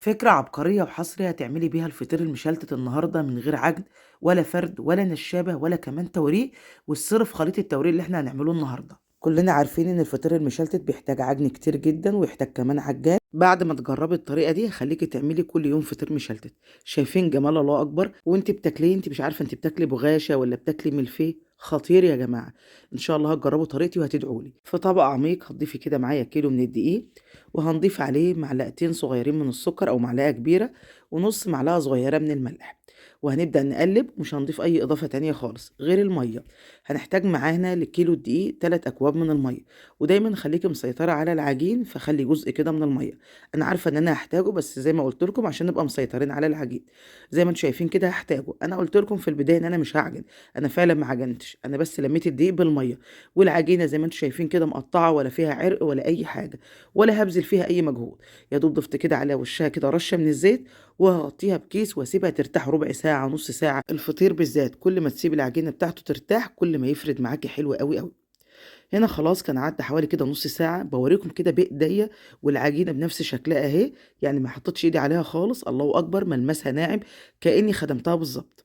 فكرة عبقرية وحصري هتعملي بيها الفطير المشلتت النهاردة من غير عجن ولا فرد ولا نشابة ولا كمان توريق، والسر في خليط التوريق اللي احنا هنعمله النهاردة. كلنا عارفين ان الفطير المشلتت بيحتاج عجن كتير جدا ويحتاج كمان عجان. بعد ما تجربي الطريقة دي خليكي تعملي كل يوم فطير مشلتت. شايفين جمال الله اكبر؟ وانت بتاكليه انت مش عارفة انت بتاكلي بغاشة ولا بتاكلي ملفيه. خطير يا جماعة. ان شاء الله هتجربوا طريقتي وهتدعولي. في طبق عميق هتضيفي كده معايا كيلو من الدقيق، وهنضيف عليه معلقتين صغيرين من السكر او معلقة كبيرة، ونص معلقة صغيرة من الملح. وهنبدأ نقلب، مش هنضيف أي إضافة تانية خالص غير المية. هنحتاج معانا لكيلو الدقيق 3 أكواب من المية. ودايما خليكي مسيطرة على العجين، فخلي جزء كده من المية. أنا عارفة إن أنا هحتاجه، بس زي ما قلت لكم عشان نبقى مسيطرين على العجين. زي ما انتم شايفين كده هحتاجه. أنا قلت لكم في البداية إن أنا مش هعجن. أنا فعلا ما عجنتش، أنا بس لميت الدقيق بالمية. والعجينة زي ما انتم شايفين كده مقطعة، ولا فيها عرق ولا أي حاجة، ولا هبذل فيها أي مجهود. يا دوب ضفت كده على وشها كده رشة من الزيت، وهغطيها بكيس واسيبها ترتاح ربع ساعة نص ساعة. الفطير بالذات كل ما تسيب العجينة بتاعته ترتاح كل ما يفرد معاكي حلو قوي قوي. هنا خلاص كان عدى حوالي كده نص ساعة، بوريكم كده بايديا والعجينة بنفس شكلها اهي. يعني ما حطيتش ايدي عليها خالص، الله اكبر، ملمسها ناعم كأني خدمتها بالظبط.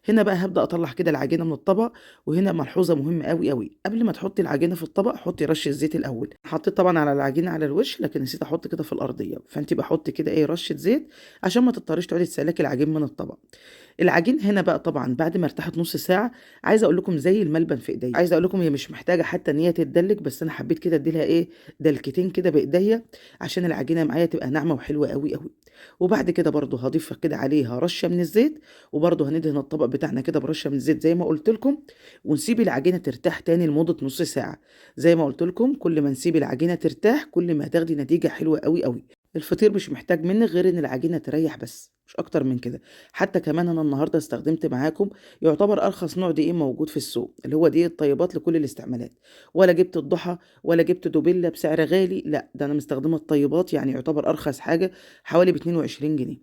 هنا بقى هبدأ اطلع كده العجينة من الطبق. وهنا ملحوظة مهمة قوي قوي، قبل ما تحطي العجينة في الطبق حطي رشة زيت الاول. حطيت طبعا على العجينة على الوش، لكن نسيت احط كده في الارضية، فانت بحط كده ايه رشة زيت عشان ما تضطريش تقعدي تسلكي العجين من الطبق. العجين هنا بقى طبعا بعد ما ارتاحت نص ساعه، عايزه اقول لكم زي الملبن في ايديا. عايزه اقول لكم هي مش محتاجه حتى ان هي تتدلك، بس انا حبيت كده اديلها ايه دلكتين كده بايديا عشان العجينه معايا تبقى ناعمه وحلوه قوي قوي. وبعد كده برضو هضيف كده عليها رشه من الزيت. وبرضو هندهن الطبق بتاعنا كده برشه من الزيت زي ما قلت لكم. ونسيب العجينه ترتاح تاني لمده نص ساعه. زي ما قلت لكم كل ما نسيب العجينه ترتاح كل ما هتاخدي نتيجه حلوه قوي قوي. الفطير مش محتاج منك غير ان العجينه تريح بس، مش اكتر من كده. حتى كمان انا النهارده استخدمت معاكم يعتبر ارخص نوع دقيق موجود في السوق، اللي هو دقيق الطيبات لكل الاستعمالات. ولا جبت الضحى ولا جبت دوبيلا بسعر غالي، لا ده انا مستخدمه الطيبات، يعني يعتبر ارخص حاجه، حوالي ب 22 جنيه.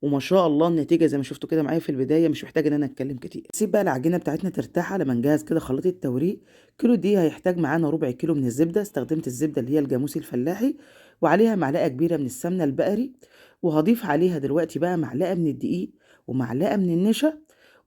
وما شاء الله النتيجه زي ما شفتوا كده معايا في البدايه، مش محتاج ان انا اتكلم كتير. سيب بقى العجينه بتاعتنا ترتاح على ما نجهز كده خليط التوريق. كيلو دي هيحتاج معانا ربع كيلو من الزبده، استخدمت الزبده اللي هي الجاموسي الفلاحي. وعليها معلقه كبيره من السمنه البقري. وهضيف عليها دلوقتي بقى معلقه من الدقيق ومعلقه من النشا.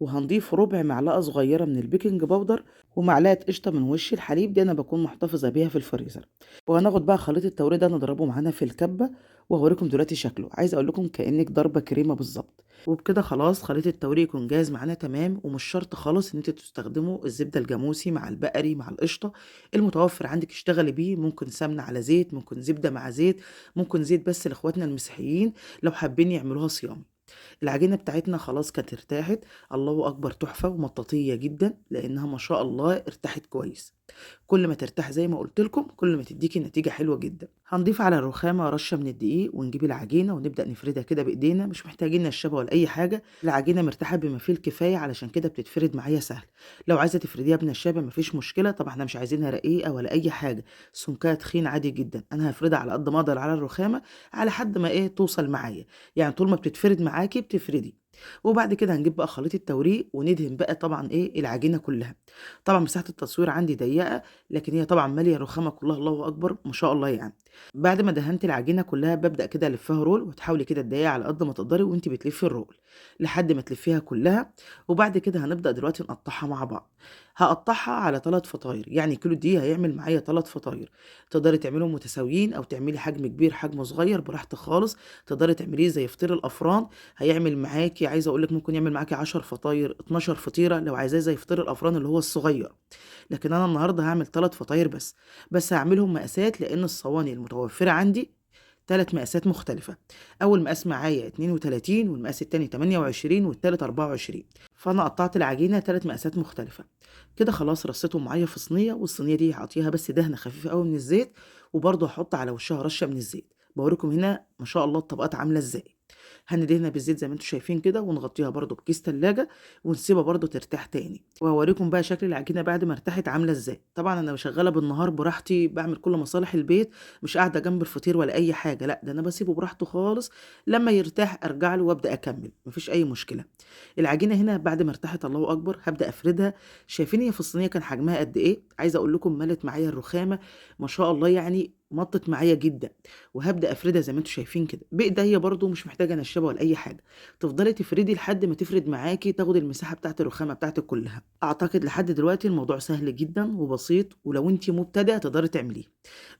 وهنضيف ربع معلقه صغيره من البيكنج باودر. ومعلقه قشطه من وش الحليب دي انا بكون محتفظه بيها في الفريزر. وهناخد بقى خليط التوريق ده نضربه معانا في الكبه. وهوريكم دلوقتي شكله، عايزه اقول لكم كانك ضربه كريمه بالظبط. وبكده خلاص خليط التوريق يكون جاهز معانا تمام. ومش شرط خالص ان انتوا تستخدموا الزبده الجاموسي مع البقري مع القشطه. المتوفر عندك اشتغلي بيه، ممكن سمنه على زيت، ممكن زبده مع زيت، ممكن زيت بس لاخواتنا المسيحيين لو حابين يعملوها صيامي. العجينة بتاعتنا خلاص كانت ارتاحت. الله أكبر، تحفة ومطاطية جدا لأنها ما شاء الله ارتاحت كويس. كل ما ترتاح زي ما قلت لكم كل ما تديكي نتيجة حلوة جدا. هنضيف على الرخامة رشة من الدقيق ونجيب العجينة ونبدأ نفردها كده بإيدينا، مش محتاجين نشابة ولا أي حاجة. العجينة مرتاحة بما فيه الكفاية، علشان كده بتتفرد معايا سهل. لو عايزة تفرديها بنشابة مفيش مشكلة، طبعا احنا مش عايزينها رقيقة ولا أي حاجة. سمكها تخين عادي جدا. أنا هفردها على قد ما أقدر على الرخامة، على حد ما إيه توصل معايا. يعني طول ما بتتفرد معاكي بتفردي. وبعد كده هنجيب بقى خليط التوريق وندهن بقى طبعا ايه العجينه كلها. طبعا مساحه التصوير عندي ضيقه، لكن هي طبعا ماليه الرخامه كلها، الله اكبر ما شاء الله يعني. بعد ما دهنت العجينه كلها ببدا كده الفها رول، وتحاولي كده تضيقي على قد ما تقدري وانت بتلفي الرول لحد ما تلفيها كلها. وبعد كده هنبدا دلوقتي نقطعها مع بعض. هقطعها على 3 فطاير، يعني كيلو دي هيعمل معايا 3 فطاير. تقدري تعملهم متساويين او تعملي حجم كبير حجم صغير براحتك خالص. تقدري تعمليه زي فطير الافران، هيعمل معاكي، عايزه اقول لك ممكن يعمل معاكي 10 فطاير 12 فطيره لو عايزاه زي فطير الافران اللي هو الصغير. لكن انا النهارده هعمل 3 فطاير بس. بس هعملهم مقاسات لان الصواني المتوفره عندي 3 مقاسات مختلفة. أول مقاس معايا 32، والمقاس التاني 28، والتالت 24. فأنا قطعت العجينة 3 مقاسات مختلفة. كده خلاص رصيتهم معايا في صينية، والصينية دي هعطيها بس دهنة خفيفة قوي من الزيت. وبرضه هحط على وشها رشة من الزيت. بوريكم هنا ما شاء الله الطبقات عاملة ازاي. هندهنها بالزيت زي ما انتم شايفين كده، ونغطيها برضو بكيس تلاجة. ونسيبها برضو ترتاح تاني، وهوريكم بقى شكل العجينة بعد ما ارتاحت عاملة ازاي. طبعا انا شغالة بالنهار براحتي، بعمل كل مصالح البيت، مش قاعدة جنب الفطير ولا اي حاجة، لا ده انا بسيبه براحته خالص. لما يرتاح ارجع له وابدا اكمل، مفيش اي مشكلة. العجينة هنا بعد ما ارتاحت الله اكبر هبدا افردها. شايفين هي في الصينية كان حجمها قد ايه؟ عايزة اقول لكم ملت معايا الرخامة ما شاء الله يعني. ومطت معايا جدا، وهبدا افردها زي ما انتم شايفين كده بايديا، برضو مش محتاجه نشابه ولا اي حاجه. تفضلي تفردي لحد ما تفرد معاكي، تاخد المساحه بتاعت الرخامه بتاعتك كلها. اعتقد لحد دلوقتي الموضوع سهل جدا وبسيط، ولو انت مبتدئه تقدري تعمليه.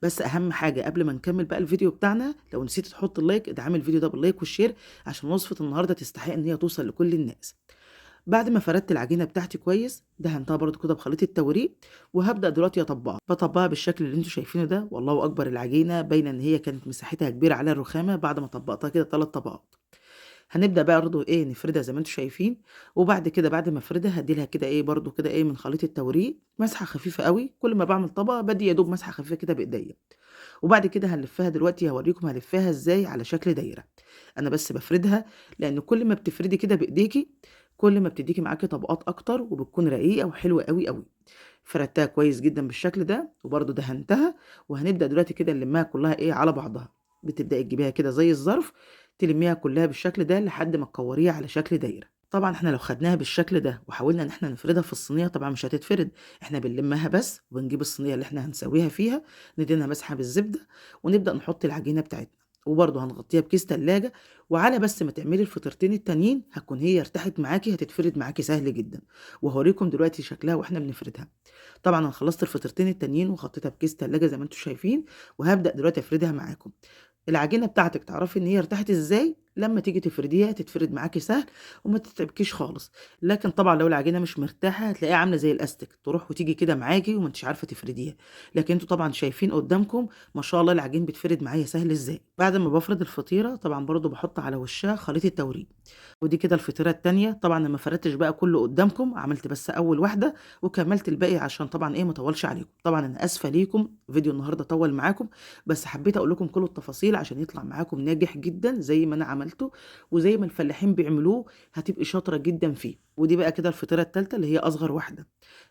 بس اهم حاجه قبل ما نكمل بقى الفيديو بتاعنا، لو نسيت تحط اللايك ادعمي الفيديو ده باللايك والشير، عشان وصفه النهارده تستحق ان هي توصل لكل الناس. بعد ما فردت العجينه بتاعتي كويس، دهنتها برضو كده بخليط التوريق، وهبدا دلوقتي اطبقها. بطبقها بالشكل اللي انتوا شايفينه ده، والله اكبر العجينه باينه ان هي كانت مساحتها كبيره على الرخامه بعد ما طبقتها كده 3 طبقات. هنبدا بقى برضو نفردها زي ما انتوا شايفين. وبعد كده بعد ما افردها هديلها كده برضو كده من خليط التوريق مسحه خفيفه قوي. كل ما بعمل طبقه بدي يا دوب مسحه خفيفه كده بايديا. وبعد كده هنلفها دلوقتي، هوريكم هلفها ازاي على شكل دايره. انا بس بفردها، لان كل ما بتفردي كده بايديكي كل ما بتديكي معاكي طبقات اكتر، وبتكون رقيقه وحلوه قوي قوي. فردتها كويس جدا بالشكل ده، وبرده دهنتها. وهنبدا دلوقتي كده نلمها كلها على بعضها. بتبداي تجيبيها كده زي الظرف، تلميها كلها بالشكل ده لحد ما تكوريها على شكل دايره. طبعا احنا لو خدناها بالشكل ده وحاولنا ان احنا نفردها في الصينيه طبعا مش هتتفرد. احنا بنلمها بس، وبنجيب الصينيه اللي احنا هنسويها فيها، ندينها مسحه بالزبده، ونبدا نحط العجينه بتاعتنا. وبرضه هنغطيها بكيس تلاجة، وعلى بس ما تعملي الفطيرتين التانيين هتكون هي ارتاحت معاكي، هتتفرد معاكي سهل جدا. وهوريكم دلوقتي شكلها واحنا بنفردها. طبعا انا خلصت الفطيرتين التانيين وحطيتها بكيس تلاجة زي ما انتم شايفين، وهبدا دلوقتي افردها معاكم. العجينه بتاعتك تعرفي ان هي ارتاحت ازاي لما تيجي تفرديها، تتفرد معاكي سهل وما تتعبكيش خالص. لكن طبعا لو العجينه مش مرتاحه هتلاقيها عامله زي الاستيك، تروح وتيجي كده معاكي وما انتش عارفه تفرديها. لكن انتوا طبعا شايفين قدامكم ما شاء الله العجين بيتفرد معايا سهل ازاي. بعد ما بفرد الفطيره طبعا برضو بحط على وشها خليط التوريق. ودي كده الفطيره التانيه. طبعا انا ما فردتش بقى كله قدامكم، عملت بس اول واحده وكملت الباقي عشان طبعا ما طولش عليكم. طبعا انا اسفه ليكم فيديو النهارده طول معاكم، بس حبيت اقول لكم كل التفاصيل عشان يطلع معاكم ناجح جدا زي ما انا عملته، وزي ما الفلاحين بيعملوه هتبقي شاطره جدا فيه. ودي بقى كده الفطيره الثالثه اللي هي اصغر واحده.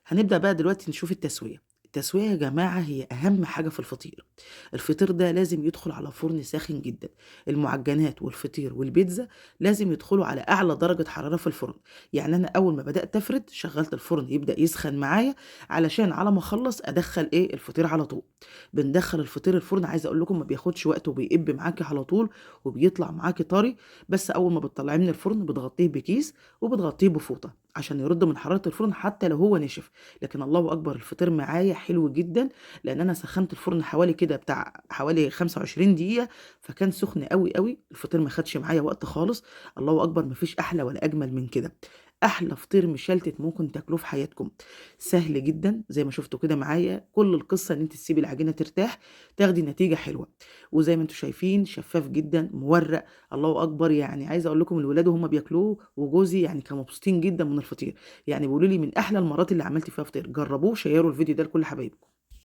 هنبدا بقى دلوقتي نشوف التسويه. التسوية يا جماعة هي أهم حاجة في الفطير. الفطير ده لازم يدخل على فرن ساخن جدا. المعجنات والفطير والبيتزا لازم يدخلوا على أعلى درجة حرارة في الفرن. يعني أنا أول ما بدأت أفرد شغلت الفرن يبدأ يسخن معايا، علشان على ما أخلص أدخل الفطير على طول. بندخل الفطير الفرن، عايزة أقول لكم ما بياخدش وقت وبيقب معاكي على طول، وبيطلع معاكي طري. بس أول ما بتطلعيه من الفرن بتغطيه بكيس وبتغطيه بفوطة عشان يرد من حرارة الفرن حتى لو هو نشف. لكن الله أكبر الفطير معايا حلو جدا، لأن أنا سخنت الفرن حوالي كده بتاع حوالي 25 دقيقة، فكان سخن قوي قوي. الفطير ما خدش معايا وقت خالص. الله أكبر، مفيش أحلى ولا أجمل من كده. أحلى فطير مشلتت ممكن تاكلوه في حياتكم. سهل جدا زي ما شفتوا كده معايا. كل القصة إن أنت تسيبي العجينة ترتاح، تاخدي نتيجة حلوة. وزي ما أنتم شايفين شفاف جدا مورق. الله أكبر، يعني عايزة أقول لكم الولاد وهم بياكلوه وجوزي يعني كانوا مبسوطين جدا من الفطير. يعني بيقولوا لي من أحلى المرات اللي عملت فيها فطير. جربوه، شيروا الفيديو ده لكل حبايبكم.